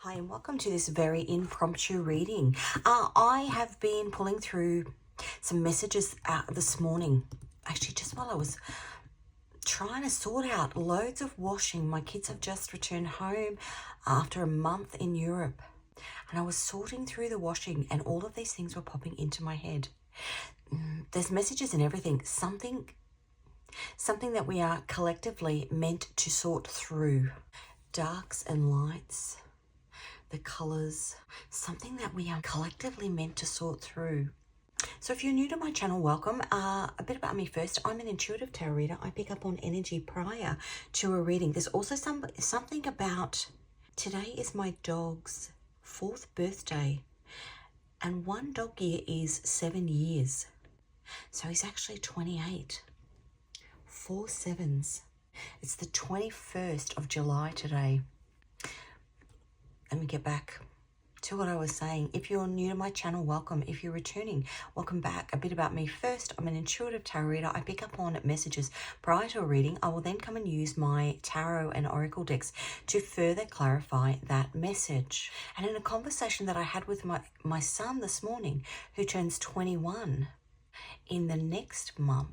Hi and welcome to this very impromptu reading. I have been pulling through some messages this morning, actually just while I was trying to sort out loads of washing. My kids have just returned home after a month in Europe, and I was sorting through the washing and all of these things were popping into my head. There's messages in everything, something that we are collectively meant to sort through. Darks and lights, the colours, something that we are collectively meant to sort through. So if you're new to my channel, welcome. A bit about me first. I'm an intuitive tarot reader. I pick up on energy prior to a reading. There's also something about today is my dog's 4th birthday, and one dog year is 7 years. So he's actually 28. 4 sevens. It's the 21st of July today. Let me get back to what I was saying. If you're new to my channel, welcome. If you're returning, welcome back. A bit about me first. I'm an intuitive tarot reader. I pick up on messages prior to a reading. I will then come and use my tarot and oracle decks to further clarify that message. And in a conversation that I had with my son this morning, who turns 21 in the next month,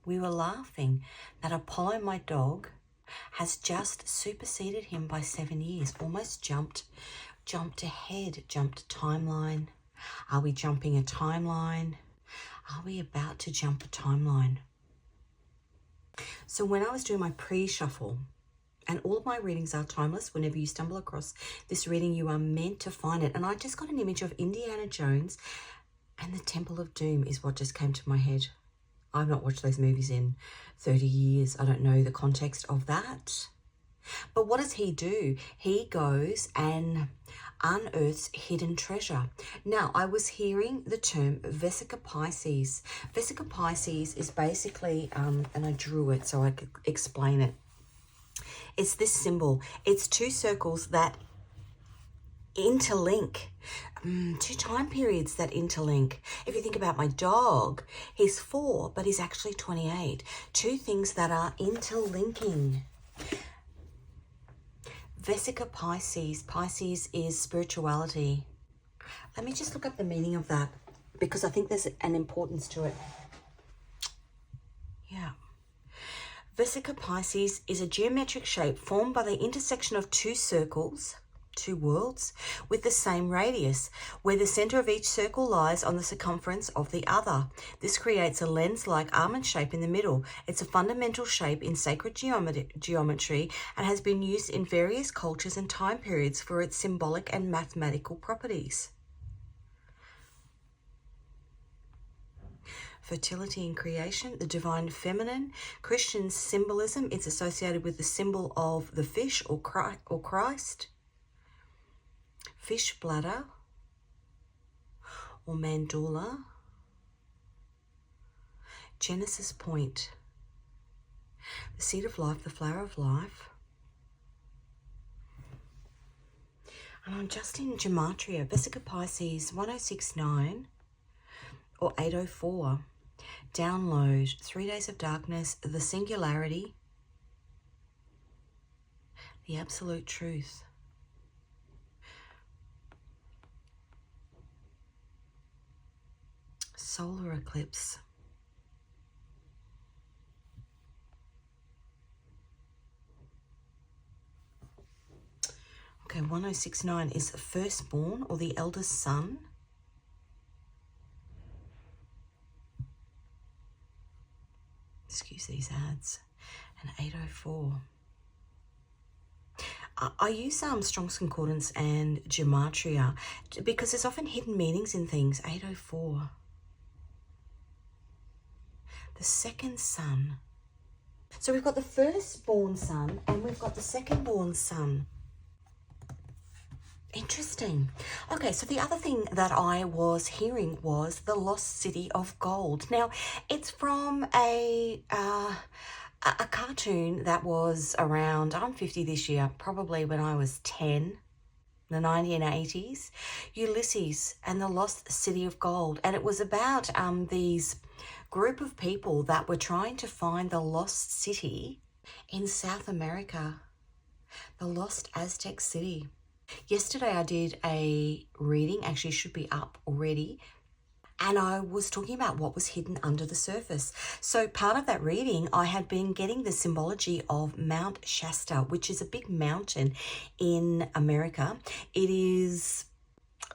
we were laughing that Apollo, my dog, has just superseded him by 7 years, almost jumped ahead, jumped timeline. Are we jumping a timeline? Are we about to jump a timeline? So when I was doing my pre-shuffle, and all of my readings are timeless, whenever you stumble across this reading, you are meant to find it. And I just got an image of Indiana Jones and the Temple of Doom is what just came to my head. I've not watched those movies in 30 years. I don't know the context of that. But what does he do? He goes and unearths hidden treasure. Now, I was hearing the term Vesica Pisces. Vesica Pisces is basically, and I drew it so I could explain it. It's this symbol. It's 2 circles that interlink, 2 time periods that interlink. If you think about my dog, he's 4, but he's actually 28. 2 things that are interlinking. Vesica Pisces. Pisces is spirituality. Let me just look up the meaning of that because I think there's an importance to it. Yeah. Vesica Pisces is a geometric shape formed by the intersection of 2 circles, 2 worlds, with the same radius, where the center of each circle lies on the circumference of the other. This creates a lens-like almond shape in the middle. It's a fundamental shape in sacred geometry and has been used in various cultures and time periods for its symbolic and mathematical properties. Fertility and creation, the divine feminine. Christian symbolism, it's associated with the symbol of the fish or Christ. Fish bladder or mandula. Genesis point. The seed of life, the flower of life. And I'm just in Gematria, Vesica Pisces 1069 or 804. Download, 3 days of darkness, the singularity, the absolute truth. Solar eclipse. Okay, 1069 is firstborn or the eldest son. Excuse these ads. And 804. I use Strong's Concordance and Gematria because there's often hidden meanings in things. 804. The second son. So we've got the firstborn son and we've got the secondborn son. Interesting. Okay, so the other thing that I was hearing was the Lost City of Gold. Now, it's from a cartoon that was around, I'm 50 this year, probably when I was 10, the 1980s, Ulysses and the Lost City of Gold. And it was about these group of people that were trying to find the lost city in South America, the lost Aztec city. Yesterday I did a reading, actually should be up already, and I was talking about what was hidden under the surface. So part of that reading, I had been getting the symbology of Mount Shasta, which is a big mountain in America. It is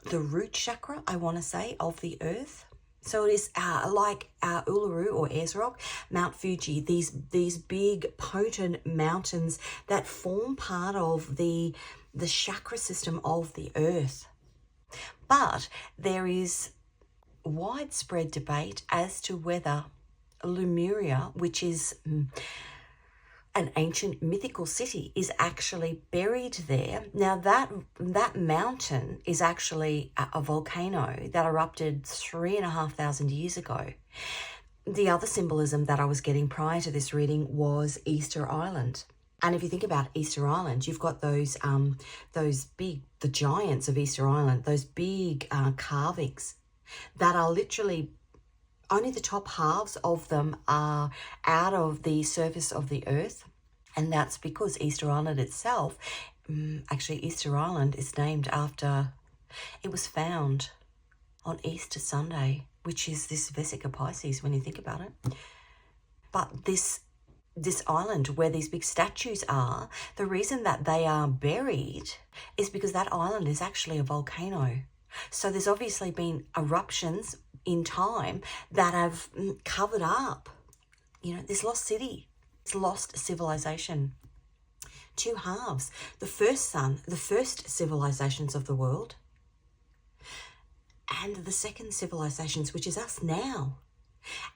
the root chakra, I want to say, of the earth. So it is like Uluru or Ayers Rock, Mount Fuji, these big potent mountains that form part of the chakra system of the earth. But there is widespread debate as to whether Lemuria, which is an ancient mythical city, is actually buried there. Now that mountain is actually a volcano that erupted 3,500 years ago. The other symbolism that I was getting prior to this reading was Easter Island. And if you think about Easter Island, you've got those big, the giants of Easter Island, those big carvings that are literally, only the top halves of them are out of the surface of the earth. And that's because Easter Island itself, actually Easter Island is named after, it was found on Easter Sunday, which is this Vesica Pisces when you think about it. But this island where these big statues are, the reason that they are buried is because that island is actually a volcano. So there's obviously been eruptions in time that have covered up, this lost city, this lost civilization. Two halves. The first civilizations of the world, and the second civilizations, which is us now.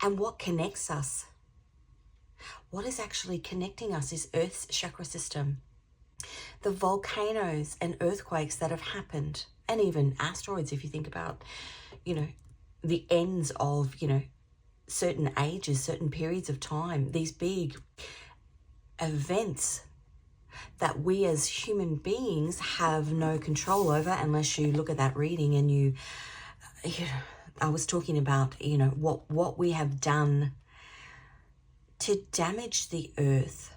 And what connects us? What is actually connecting us is Earth's chakra system. The volcanoes and earthquakes that have happened, and even asteroids, if you think about, the ends of, certain ages, certain periods of time, these big events that we as human beings have no control over unless you look at that reading and I was talking about, what we have done to damage the earth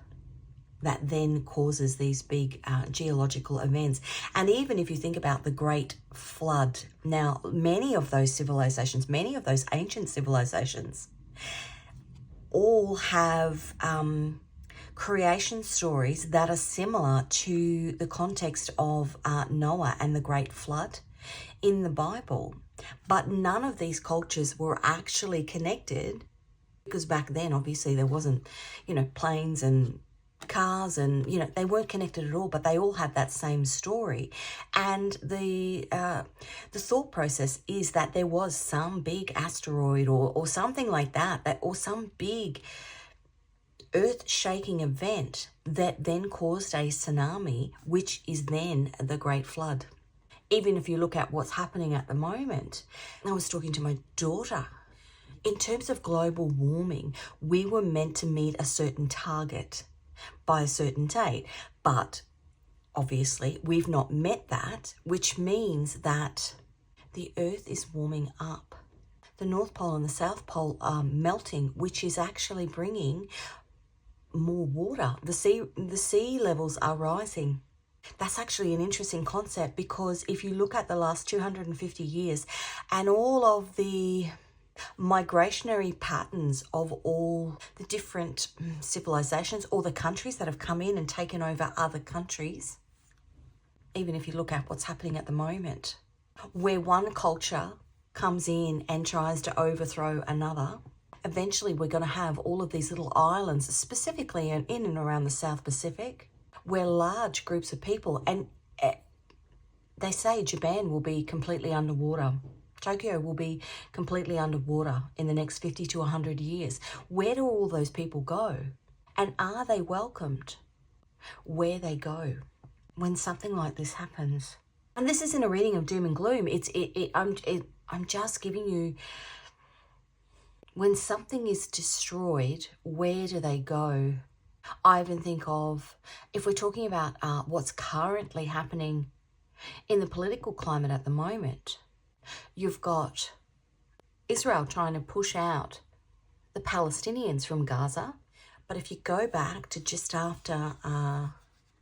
that then causes these big geological events. And even if you think about the Great Flood, now many of those civilizations, many of those ancient civilizations all have creation stories that are similar to the context of Noah and the Great Flood in the Bible. But none of these cultures were actually connected, because back then obviously there wasn't, planes and cars and, they weren't connected at all, but they all had that same story. And the thought process is that there was some big asteroid or something like that, or some big earth-shaking event that then caused a tsunami, which is then the Great Flood. Even if you look at what's happening at the moment, I was talking to my daughter. In terms of global warming, we were meant to meet a certain target by a certain date, but obviously we've not met that, which means that the earth is warming up. The North Pole and the South Pole are melting, which is actually bringing more water. The sea levels are rising. That's actually an interesting concept, because if you look at the last 250 years and all of the migrationary patterns of all the different civilizations or the countries that have come in and taken over other countries, even if you look at what's happening at the moment, where one culture comes in and tries to overthrow another, eventually we're going to have all of these little islands, specifically in and around the South Pacific, where large groups of people, and they say Japan will be completely underwater. Tokyo will be completely underwater in the next 50 to 100 years. Where do all those people go? And are they welcomed where they go when something like this happens? And this isn't a reading of doom and gloom. I'm just giving you, when something is destroyed, where do they go? I even think of, if we're talking about what's currently happening in the political climate at the moment, you've got Israel trying to push out the Palestinians from Gaza. But if you go back to just after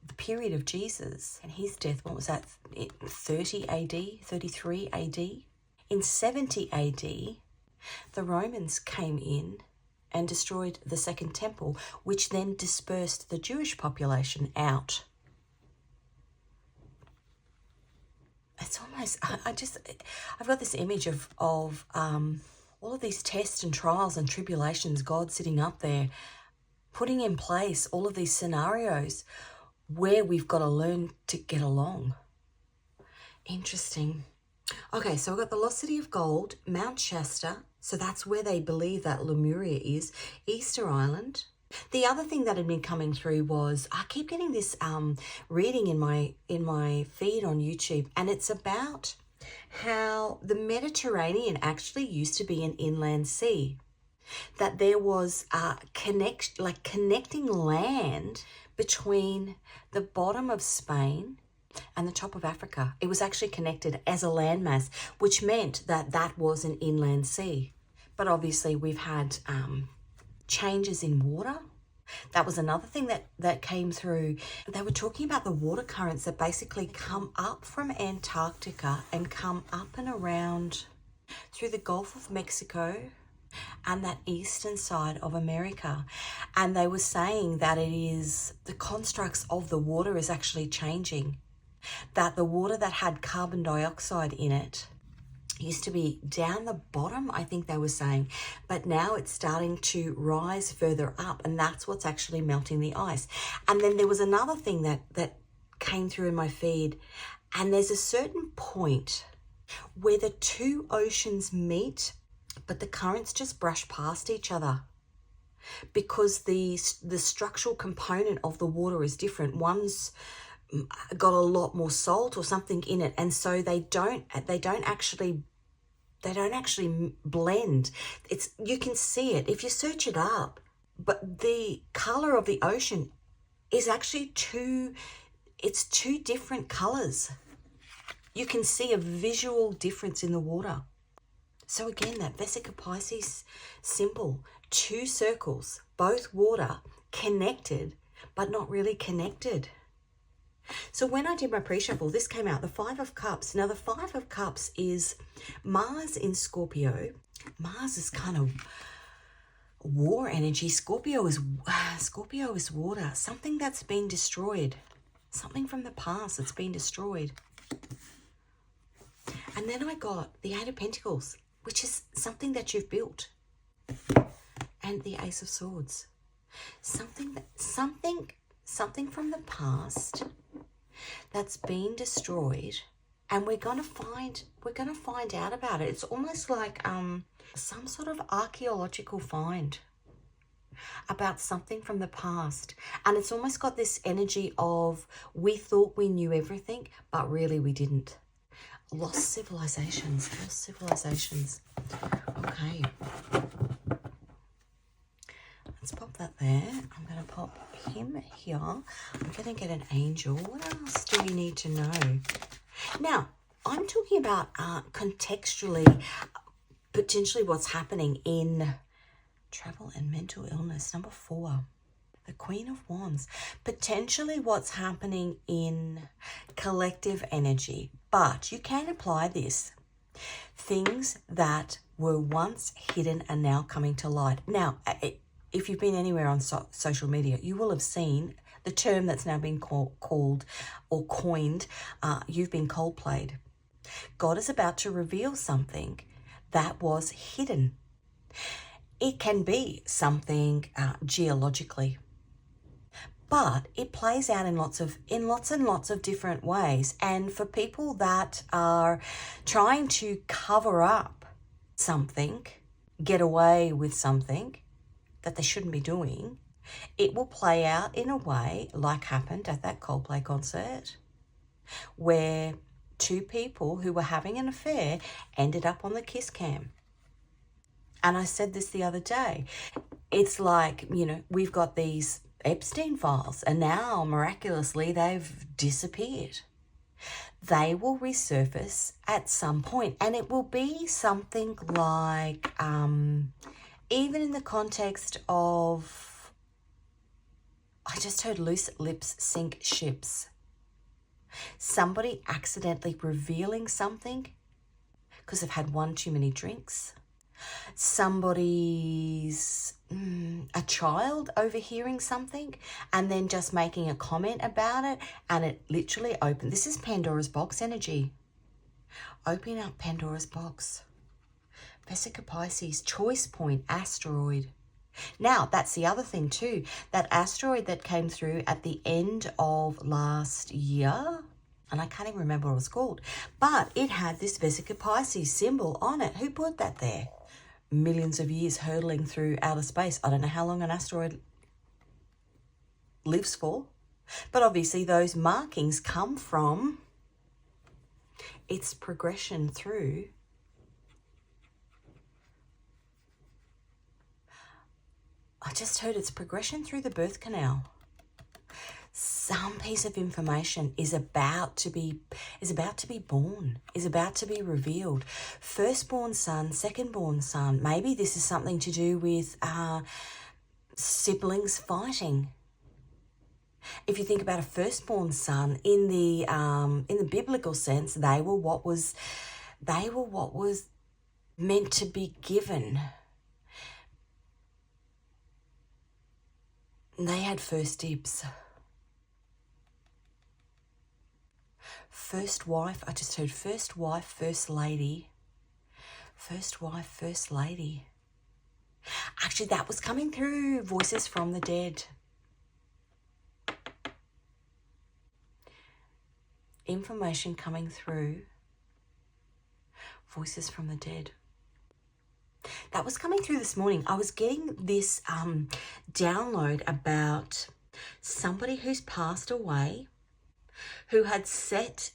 the period of Jesus and his death. What was that? 30 AD, 33 AD. In 70 AD, the Romans came in and destroyed the Second Temple, which then dispersed the Jewish population out. It's almost, I've got this image of all of these tests and trials and tribulations, God sitting up there, putting in place all of these scenarios where we've got to learn to get along. Interesting. Okay, so I've got the Lost City of Gold, Mount Shasta, so that's where they believe that Lemuria is, Easter Island. The other thing that had been coming through was, I keep getting this reading in my feed on YouTube, and it's about how the Mediterranean actually used to be an inland sea. That there was connecting land between the bottom of Spain and the top of Africa. It was actually connected as a landmass, which meant that that was an inland sea. But obviously we've had changes in water. That was another thing that came through. They were talking about the water currents that basically come up from Antarctica and come up and around through the Gulf of Mexico and that eastern side of America. And they were saying that it is the constructs of the water is actually changing. That the water that had carbon dioxide in it used to be down the bottom, I think they were saying, but now it's starting to rise further up, and that's what's actually melting the ice. And then there was another thing that came through in my feed, and there's a certain point where the two oceans meet, but the currents just brush past each other because the structural component of the water is different. One's got a lot more salt or something in it, and so they don't actually blend. You can see it if you search it up, but the color of the ocean is actually two different colors. You can see a visual difference in the water. So again, that Vesica Pisces symbol, two circles, both water, connected, but not really connected. So when I did my pre-shuffle, this came out, the Five of Cups. Now the Five of Cups is Mars in Scorpio. Mars is kind of war energy. Scorpio is water, something that's been destroyed, something from the past that's been destroyed. And then I got the Eight of Pentacles, which is something that you've built, and the Ace of Swords, something from the past that's been destroyed, and we're gonna find out about it. It's almost like some sort of archaeological find about something from the past, and it's almost got this energy of we thought we knew everything, but really we didn't. Lost civilizations. Okay. Let's pop that there. I'm going to pop him here. I'm going to get an angel. What else do we need to know? Now, I'm talking about contextually, potentially what's happening in travel and mental illness. Number 4, the Queen of Wands. Potentially what's happening in collective energy. But you can apply this. Things that were once hidden are now coming to light. Now, if you've been anywhere on social media, you will have seen the term that's now been called or coined, you've been cold-played. God is about to reveal something that was hidden. It can be something geologically, but it plays out in lots and lots of different ways. And for people that are trying to cover up something, get away with something that they shouldn't be doing, it will play out in a way like happened at that Coldplay concert, where 2 people who were having an affair ended up on the kiss cam. And I said this the other day. It's like, we've got these Epstein files, and now miraculously they've disappeared. They will resurface at some point, and it will be something like, even in the context of I just heard loose lips sink ships. Somebody accidentally revealing something because they've had one too many drinks. Somebody's a child overhearing something and then just making a comment about it, and it literally opened. This is Pandora's box energy. Opening up Pandora's box. Vesica Pisces, choice point, asteroid. Now, that's the other thing too. That asteroid that came through at the end of last year, and I can't even remember what it was called, but it had this Vesica Pisces symbol on it. Who put that there? Millions of years hurtling through outer space. I don't know how long an asteroid lives for, but obviously those markings come from its progression through. I just heard its progression through the birth canal. Some piece of information is about to be born, is about to be revealed. Firstborn son, secondborn son. Maybe this is something to do with siblings fighting. If you think about a firstborn son in the biblical sense, they were what was meant to be given. They had first dibs. First wife, I just heard first wife, first lady. First wife, first lady. Actually, that was coming through voices from the dead. Information coming through voices from the dead. That was coming through this morning. I was getting this download about somebody who's passed away, who has set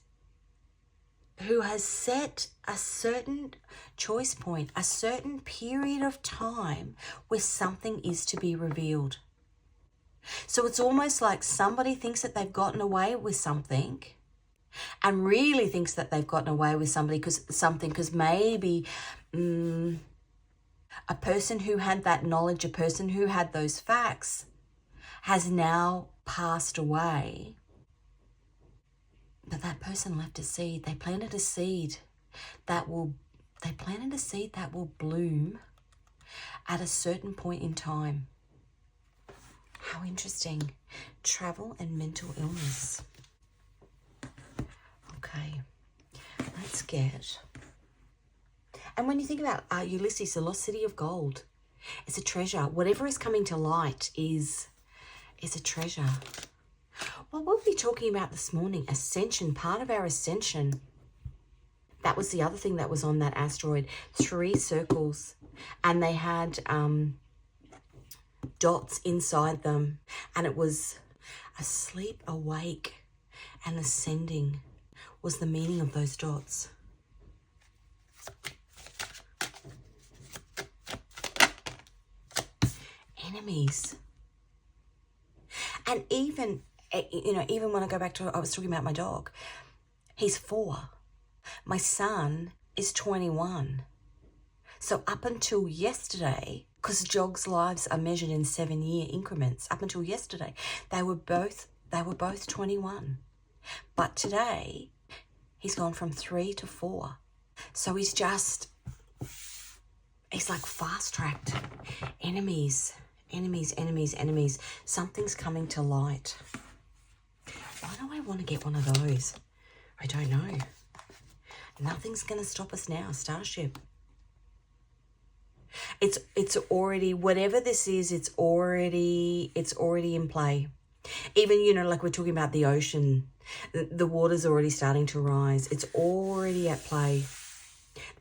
a certain choice point, a certain period of time where something is to be revealed. So it's almost like somebody thinks that they've gotten away with something, and really thinks that they've gotten away with because maybe a person who had that knowledge, a person who had those facts, has now passed away. But that person left a seed. They planted a seed that will bloom at a certain point in time. How interesting. Travel and mental illness. Okay, let's get... And when you think about Ulysses, the lost city of gold, it's a treasure. Whatever is coming to light is a treasure. Well, we'll be talking about this morning, ascension, part of our ascension. That was the other thing that was on that asteroid. 3 circles, and they had dots inside them, and it was asleep, awake, and ascending was the meaning of those dots. Enemies. And even when I go back to, I was talking about my dog, he's 4. My son is 21. So up until yesterday, because dogs' lives are measured in 7-year increments, up until yesterday, they were both 21. But today, he's gone from 3 to 4. So he's like fast-tracked. Enemies. Something's coming to light. Why do I want to get one of those? I don't know. Nothing's going to stop us now, Starship. It's already, whatever this is, it's already in play. Even, like we're talking about the ocean, the water's already starting to rise. It's already at play.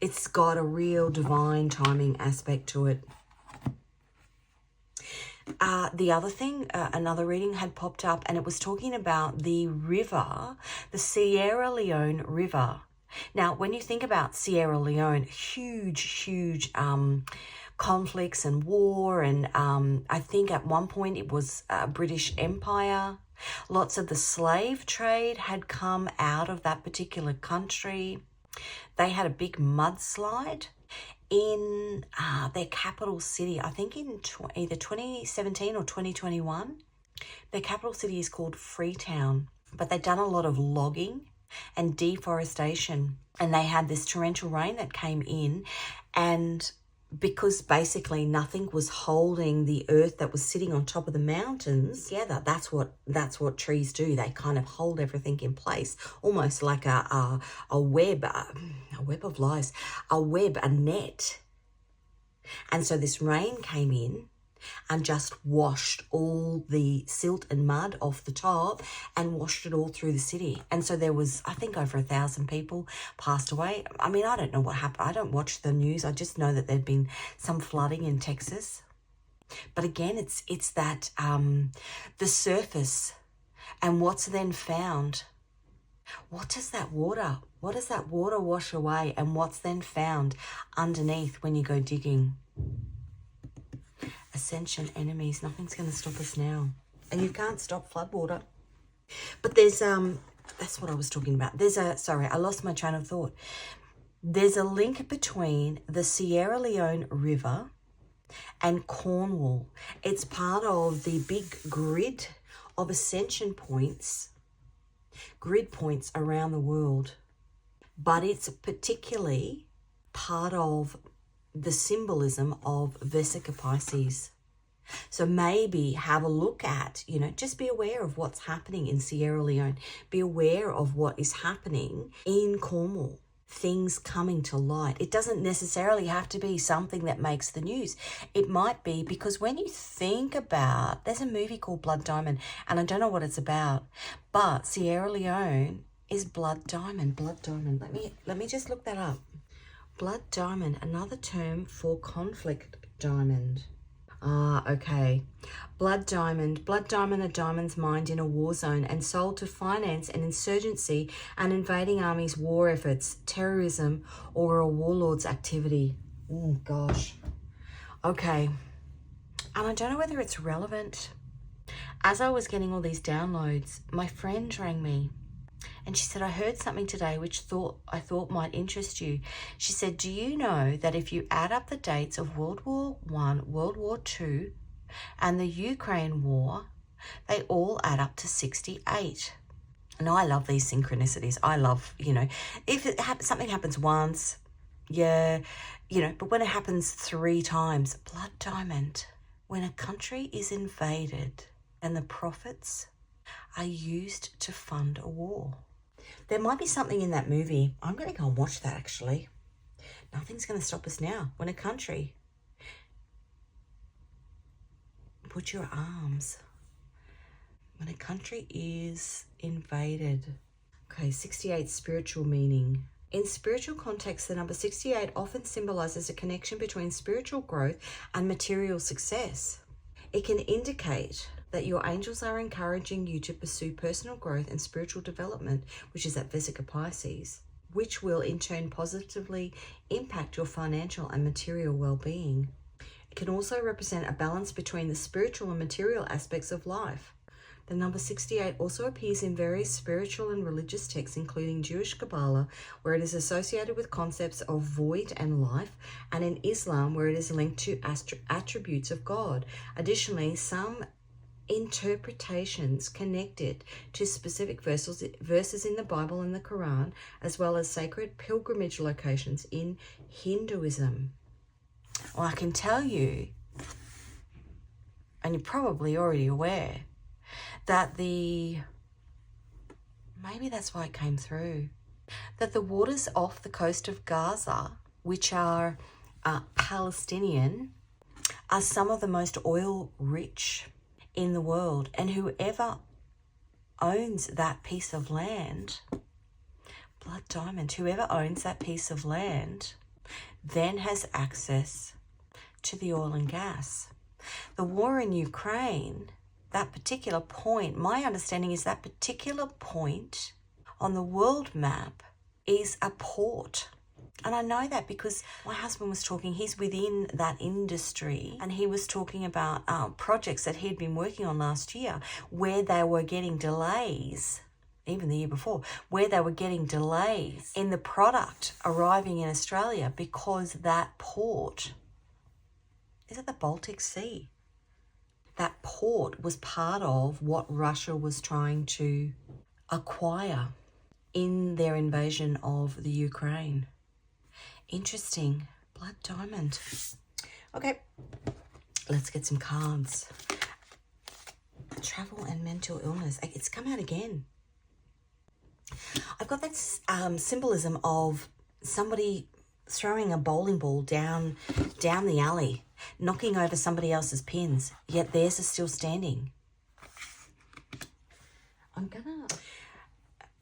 It's got a real divine timing aspect to it. The other thing, another reading had popped up, and it was talking about the river, the Sierra Leone River. Now, when you think about Sierra Leone, huge conflicts and war, and I think at one point it was British Empire. Lots of the slave trade had come out of that particular country. They had a big mudslide in their capital city, I think in either 2017 or 2021. Their capital city is called Freetown, but they'd done a lot of logging and deforestation, and they had this torrential rain that came in, and because basically nothing was holding the earth that was sitting on top of the mountains together. That's what trees do. They kind of hold everything in place, almost like a web, a web of lies, a net. And so this rain came in and just washed all the silt and mud off the top and washed it all through the city. And so there was, I think, over 1,000 people passed away. I mean, I don't know what happened. I don't watch the news. I just know that there'd been some flooding in Texas. But again, it's that the surface and what's then found. What does that water wash away, and what's then found underneath when you go digging? Ascension enemies. Nothing's going to stop us now. And you can't stop floodwater. But there's, that's what I was talking about. Sorry, I lost my train of thought. There's a link between the Sierra Leone River and Cornwall. It's part of the big grid of ascension points, grid points around the world. But it's particularly part of the symbolism of Vesica Pisces. So maybe have a look at, just be aware of what's happening in Sierra Leone. Be aware of what is happening in Cornwall. Things coming to light. It doesn't necessarily have to be something that makes the news. It might be because when you think about, there's a movie called Blood Diamond, and I don't know what it's about, but Sierra Leone is Blood Diamond. Blood Diamond. Let me just look that up. Blood diamond, another term for conflict diamond. Okay. Blood diamond. Blood diamond, a diamond's mined in a war zone and sold to finance an insurgency, an invading army's war efforts, terrorism, or a warlord's activity. Oh, gosh. Okay. And I don't know whether it's relevant. As I was getting all these downloads, my friend rang me. And she said, I heard something today which I thought might interest you. She said, do you know that if you add up the dates of World War I, World War II, and the Ukraine War, they all add up to 68. And I love these synchronicities. I love, if something happens once, yeah, but when it happens 3 times, Blood Diamond, when a country is invaded and the profits are used to fund a war. There might be something in that movie. I'm going to go and watch that, actually. Nothing's going to stop us now. When a country, put your arms. When a country is invaded. Okay, 68, spiritual meaning. In spiritual context, the number 68 often symbolizes a connection between spiritual growth and material success. It can indicate that your angels are encouraging you to pursue personal growth and spiritual development, which is at Vesica Pisces, which will in turn positively impact your financial and material well-being. It can also represent a balance between the spiritual and material aspects of life. The number 68 also appears in various spiritual and religious texts, including Jewish Kabbalah, where it is associated with concepts of void and life, and in Islam, where it is linked to attributes of God. Additionally, some interpretations connected to specific verses in the Bible and the Quran, as well as sacred pilgrimage locations in Hinduism. Well, I can tell you, and you're probably already aware, that maybe that's why it came through, that the waters off the coast of Gaza, which are Palestinian, are some of the most oil rich in the world, and whoever owns that piece of land, Blood Diamond, whoever owns that piece of land then has access to the oil and gas. The war in Ukraine, that particular point, my understanding is that particular point on the world map is a port. And I know that because my husband was talking, he's within that industry, and he was talking about projects that he'd been working on last year where they were getting delays, even the year before, where they were getting delays in the product arriving in Australia because that port is at the Baltic Sea. that port was part of what Russia was trying to acquire in their invasion of the Ukraine. Interesting. Blood diamond. Okay, let's get some cards. Travel and mental illness. It's come out again. I've got that symbolism of somebody throwing a bowling ball down the alley, knocking over somebody else's pins, yet theirs is still standing. I'm gonna...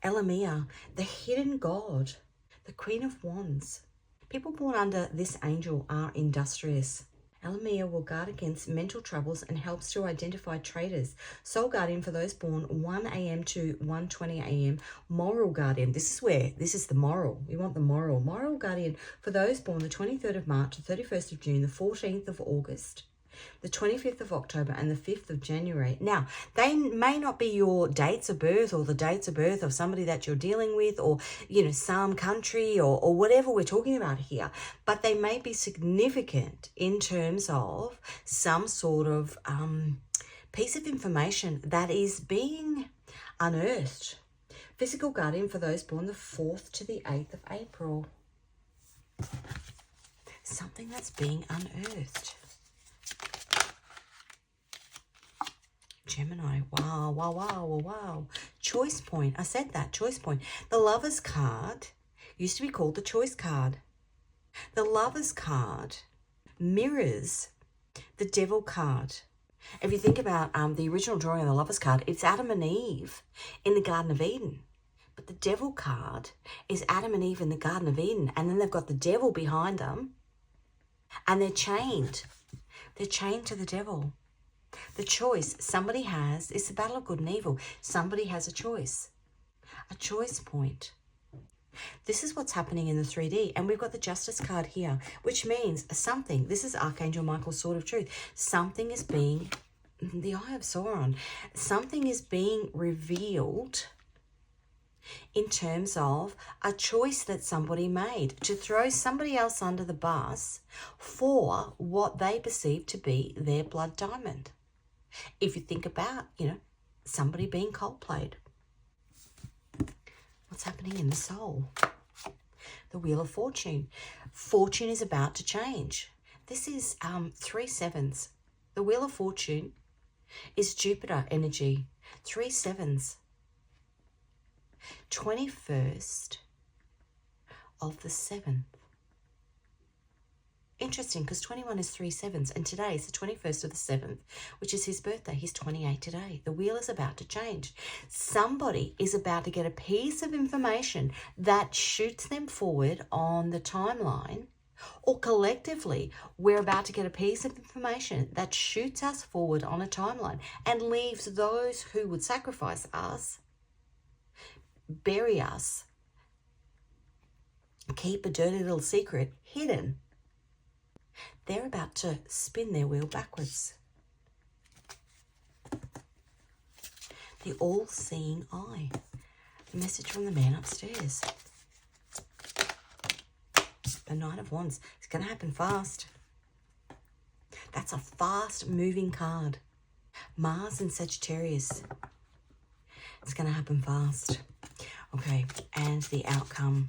Elamia, the hidden god, the Queen of Wands. People born under this angel are industrious. Elamia will guard against mental troubles and helps to identify traitors. Soul guardian for those born 1 a.m. to 1:20 a.m. Moral guardian. This is the moral. We want the moral. Moral guardian for those born the 23rd of March, the 31st of June, the 14th of August, the 25th of October, and the 5th of January. Now, they may not be your dates of birth or the dates of birth of somebody that you're dealing with, or, some country or whatever we're talking about here, but they may be significant in terms of some sort of piece of information that is being unearthed. Physical guardian for those born the 4th to the 8th of April. Something that's being unearthed. Gemini, wow. Choice point, I said that, choice point. The Lover's card used to be called the Choice card. The Lover's card mirrors the Devil card. If you think about the original drawing of the Lover's card, it's Adam and Eve in the Garden of Eden. But the Devil card is Adam and Eve in the Garden of Eden, and then they've got the devil behind them, and they're chained. They're chained to the devil. The choice somebody has is the battle of good and evil. Somebody has a choice point. This is what's happening in the 3D. And we've got the Justice card here, which means something. This is Archangel Michael's Sword of Truth. Something is being, the Eye of Sauron, something is being revealed in terms of a choice that somebody made to throw somebody else under the bus for what they perceive to be their blood diamond. If you think about, somebody being cold-played. What's happening in the soul? The Wheel of Fortune. Fortune is about to change. This is 3 sevens. The Wheel of Fortune is Jupiter energy. 3 sevens. 21st of the 7th. Interesting, because 21 is 3 sevens, and today is the 21st of the 7th, which is his birthday. He's 28 today. The wheel is about to change. Somebody is about to get a piece of information that shoots them forward on the timeline, or collectively, we're about to get a piece of information that shoots us forward on a timeline and leaves those who would sacrifice us, bury us, keep a dirty little secret hidden. They're about to spin their wheel backwards. The all-seeing eye. The message from the man upstairs. The Knight of Wands. It's going to happen fast. That's a fast-moving card. Mars and Sagittarius. It's going to happen fast. Okay, and the outcome.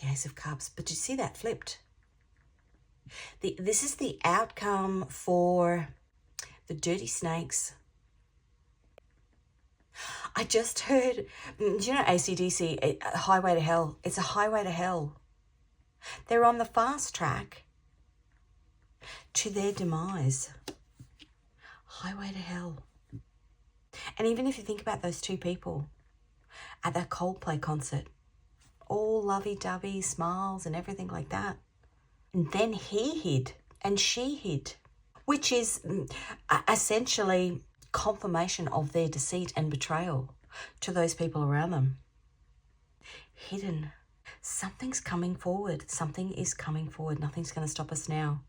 The Ace of Cups. But you see that flipped? This is the outcome for the Dirty Snakes. I just heard, do you know AC/DC, Highway to Hell? It's a highway to hell. They're on the fast track to their demise. Highway to hell. And even if you think about those two people at that Coldplay concert, all lovey-dovey, smiles and everything like that. And then he hid and she hid, which is essentially confirmation of their deceit and betrayal to those people around them. Hidden. Something's coming forward. Something is coming forward. Nothing's going to stop us now.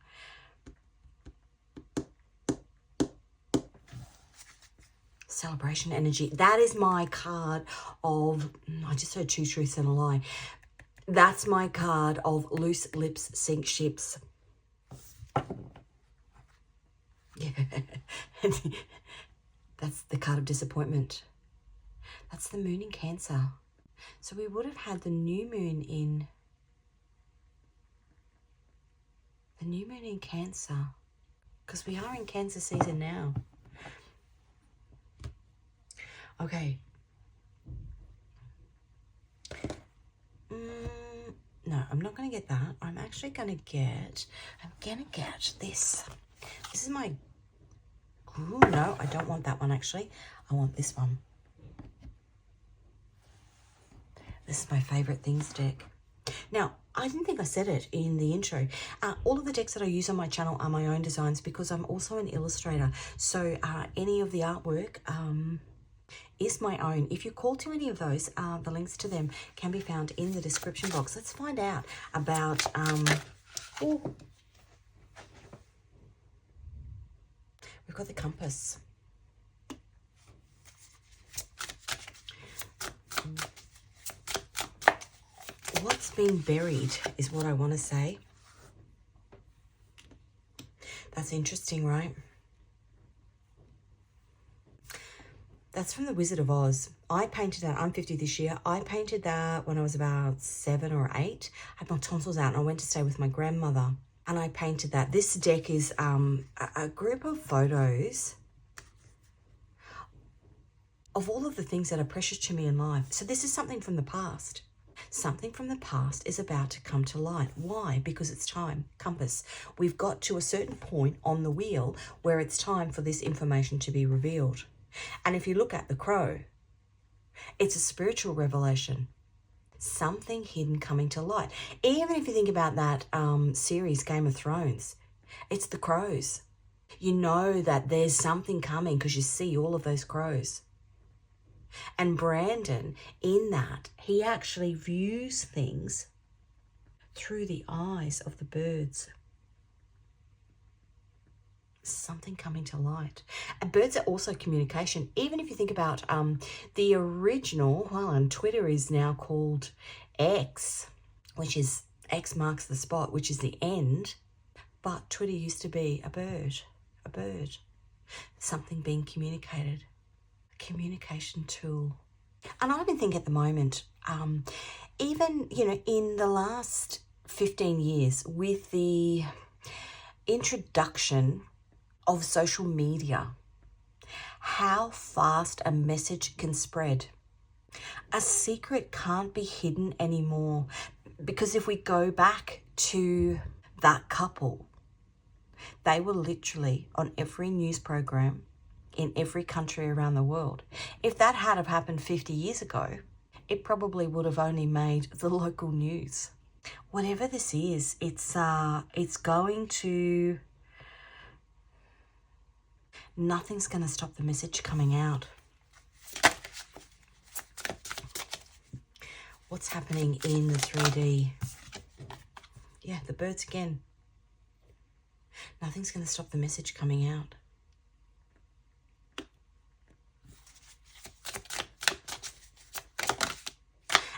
Celebration energy. That is my card of, I just heard 2 truths and a lie. That's my card of loose lips sink ships. Yeah. That's the card of disappointment. That's the moon in Cancer. So we would have had the new moon in Cancer, because we are in Cancer season now. Okay. No, I'm not going to get that. I'm going to get this. This is my... Ooh, no, I don't want that one, actually. I want this one. This is my favourite things deck. Now, I didn't think I said it in the intro. All of the decks that I use on my channel are my own designs because I'm also an illustrator. So any of the artwork is my own. If you call to any of those, the links to them can be found in the description box. Let's find out about... we've got the compass. What's been buried is what I want to say. That's interesting, right? That's from the Wizard of Oz. I painted that. I'm 50 this year. I painted that when I was about 7 or 8. I had my tonsils out and I went to stay with my grandmother. And I painted that. This deck is a group of photos of all of the things that are precious to me in life. So this is something from the past. Something from the past is about to come to light. Why? Because it's time. Compass. We've got to a certain point on the wheel where it's time for this information to be revealed. And if you look at the crow, it's a spiritual revelation. Something hidden coming to light. Even if you think about that series, Game of Thrones, it's the crows. You know that there's something coming because you see all of those crows. And Brandon, in that, he actually views things through the eyes of the birds. Something coming to light. And birds are also communication. Even if you think about the original, well, and Twitter is now called X, which is X marks the spot, which is the end. But Twitter used to be a bird. Something being communicated. Communication tool. And I even think at the moment, even, in the last 15 years, with the introduction of social media, how fast a message can spread. A secret can't be hidden anymore, because if we go back to that couple, they were literally on every news program in every country around the world. If that had have happened 50 years ago, it probably would have only made the local news. Whatever this is, it's going to... Nothing's going to stop the message coming out. What's happening in the 3D? Yeah, the birds again. Nothing's going to stop the message coming out.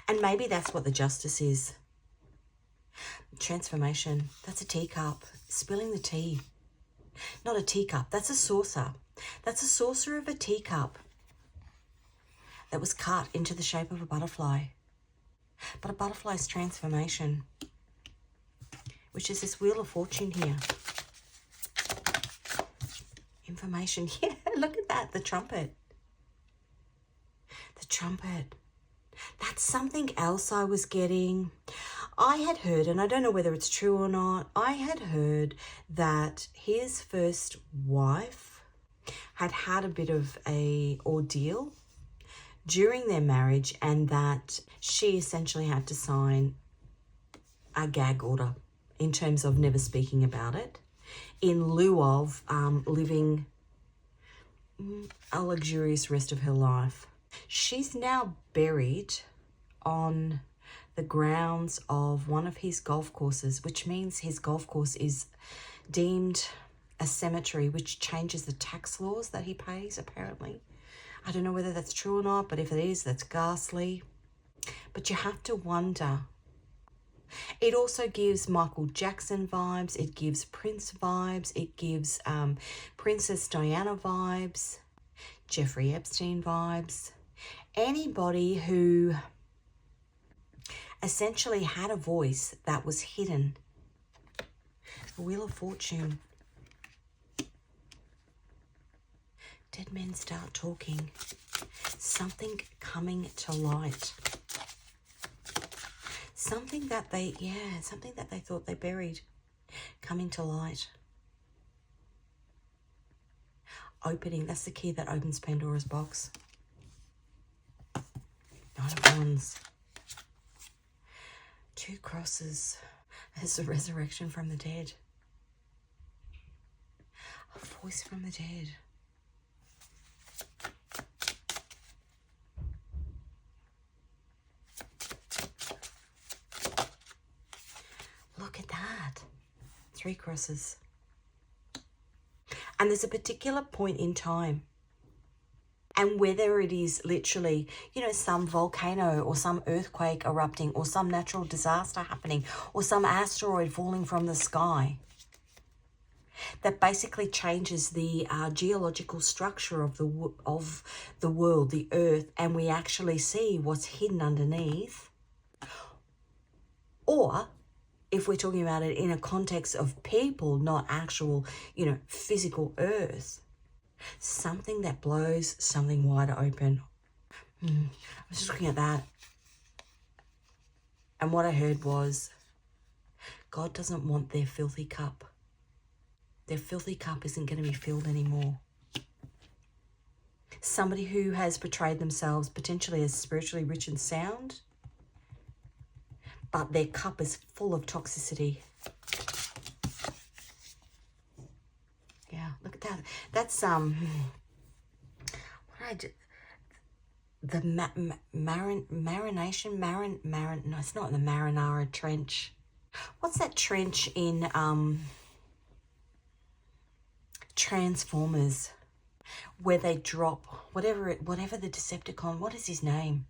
And maybe that's what the justice is. Transformation. That's a teacup. Spilling the tea. Not a teacup. That's a saucer. That's a saucer of a teacup that was cut into the shape of a butterfly. But a butterfly's transformation, which is this Wheel of Fortune here. Information. Yeah, look at that. The trumpet. The trumpet. That's something else I was getting. I had heard, and I don't know whether it's true or not, I had heard that his first wife had a bit of a ordeal during their marriage, and that she essentially had to sign a gag order in terms of never speaking about it, in lieu of living a luxurious rest of her life. She's now buried on the grounds of one of his golf courses, which means his golf course is deemed a cemetery, which changes the tax laws that he pays, apparently. I don't know whether that's true or not, but if it is, that's ghastly. But you have to wonder It also gives Michael Jackson vibes. It gives Prince vibes. It gives Princess Diana vibes. Jeffrey Epstein vibes. Anybody who essentially had a voice that was hidden. The Wheel of Fortune. Dead men start talking. Something coming to light. Something that they thought they buried coming to light. Opening, that's the key that opens Pandora's box. Nine of Wands. Two crosses. There's a resurrection from the dead. A voice from the dead. Look at that. Three crosses. And there's a particular point in time. And whether it is literally, you know, some volcano or some earthquake erupting or some natural disaster happening or some asteroid falling from the sky that basically changes the geological structure of the world, the earth, and we actually see what's hidden underneath. Or if we're talking about it in a context of people, not actual, you know, physical earth. Something that blows something wide open. I was just looking at that. And what I heard was, God doesn't want their filthy cup. Their filthy cup isn't going to be filled anymore. Somebody who has portrayed themselves potentially as spiritually rich and sound, but their cup is full of toxicity. Yeah, look at that. That's what I did. The marination. No, it's not the Marinara Trench. What's that trench in Transformers, where they drop whatever the Decepticon? What is his name?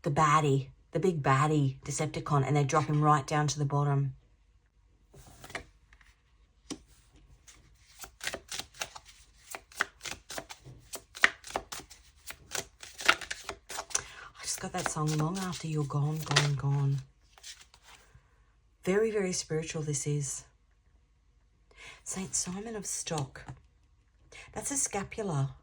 The baddie, the big baddie Decepticon, and they drop him right down to the bottom. Got that song, Long After You're Gone, Gone, Gone. Very, very spiritual this is. Saint Simon of Stock. That's a scapula,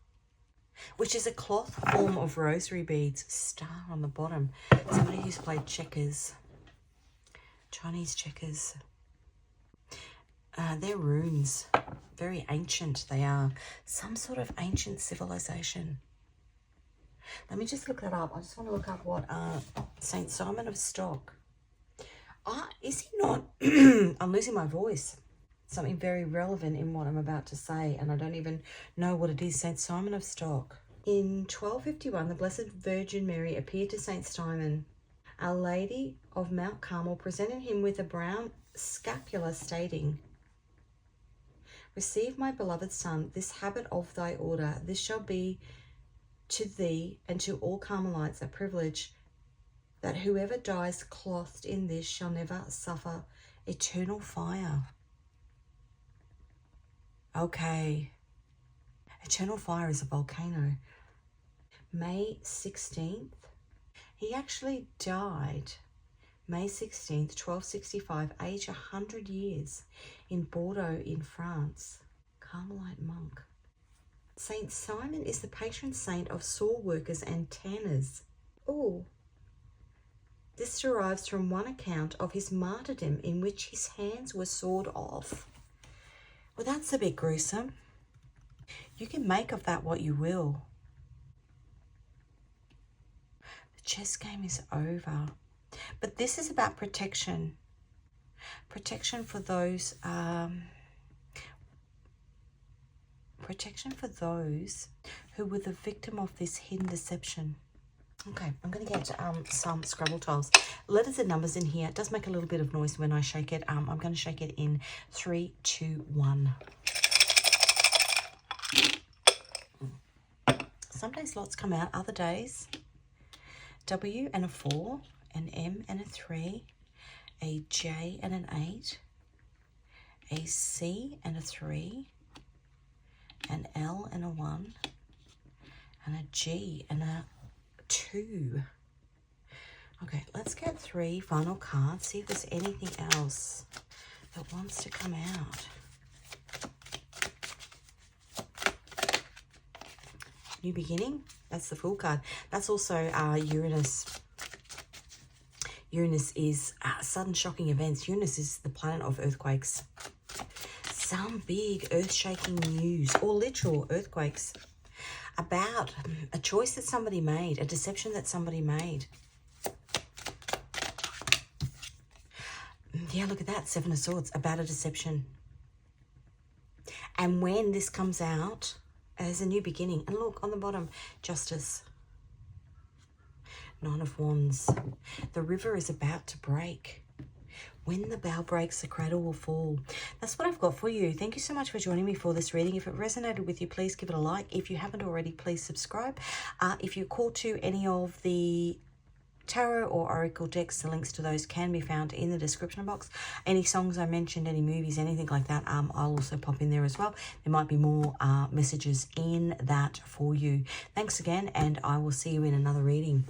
which is a cloth form of rosary beads. Star on the bottom. Somebody who's played checkers. Chinese checkers. They're runes. Very ancient they are. Some sort of ancient civilization. Let me just look that up. I just want to look up what Saint Simon of Stock. Is he not? I'm losing my voice. Something very relevant in what I'm about to say, and I don't even know what it is. Saint Simon of Stock. In 1251, the Blessed Virgin Mary appeared to Saint Simon. Our Lady of Mount Carmel presented him with a brown scapula, stating, "Receive, my beloved son, this habit of thy order. This shall be to thee and to all Carmelites a privilege, that whoever dies clothed in this shall never suffer eternal fire." Okay. Eternal fire is a volcano. May 16th. He actually died May 16th, 1265, age 100 years, in Bordeaux in France. Carmelite monk. Saint Simon is the patron saint of saw workers and tanners. Oh, this derives from one account of his martyrdom in which his hands were sawed off. Well, that's a bit gruesome. You can make of that what you will. The chess game is over. But this is about protection. Protection for those... protection for those who were the victim of this hidden deception. Okay, I'm going to get some Scrabble tiles. Letters and numbers in here. It does make a little bit of noise when I shake it. I'm going to shake it in 3, 2, 1. Some days lots come out, other days W and a 4, an M and a 3, a J and an 8, a C and a 3, an L and a 1, and a G and a 2. Okay, let's get 3 final cards, see if there's anything else that wants to come out. New beginning, that's the Fool card. That's also Uranus. Uranus is sudden shocking events. Uranus is the planet of earthquakes. Some big earth-shaking news or literal earthquakes about a choice that somebody made, a deception that somebody made. Yeah, look at that, 7 of Swords, about a deception. And when this comes out as a new beginning, and look on the bottom, Justice, 9 of Wands. The river is about to break. When the bow breaks, the cradle will fall. That's what I've got for you. Thank you so much for joining me for this reading. If it resonated with you, please give it a like. If you haven't already, please subscribe. If you're called to any of the tarot or oracle decks, the links to those can be found in the description box. Any songs I mentioned, any movies, anything like that, I'll also pop in there as well. There might be more messages in that for you. Thanks again, and I will see you in another reading.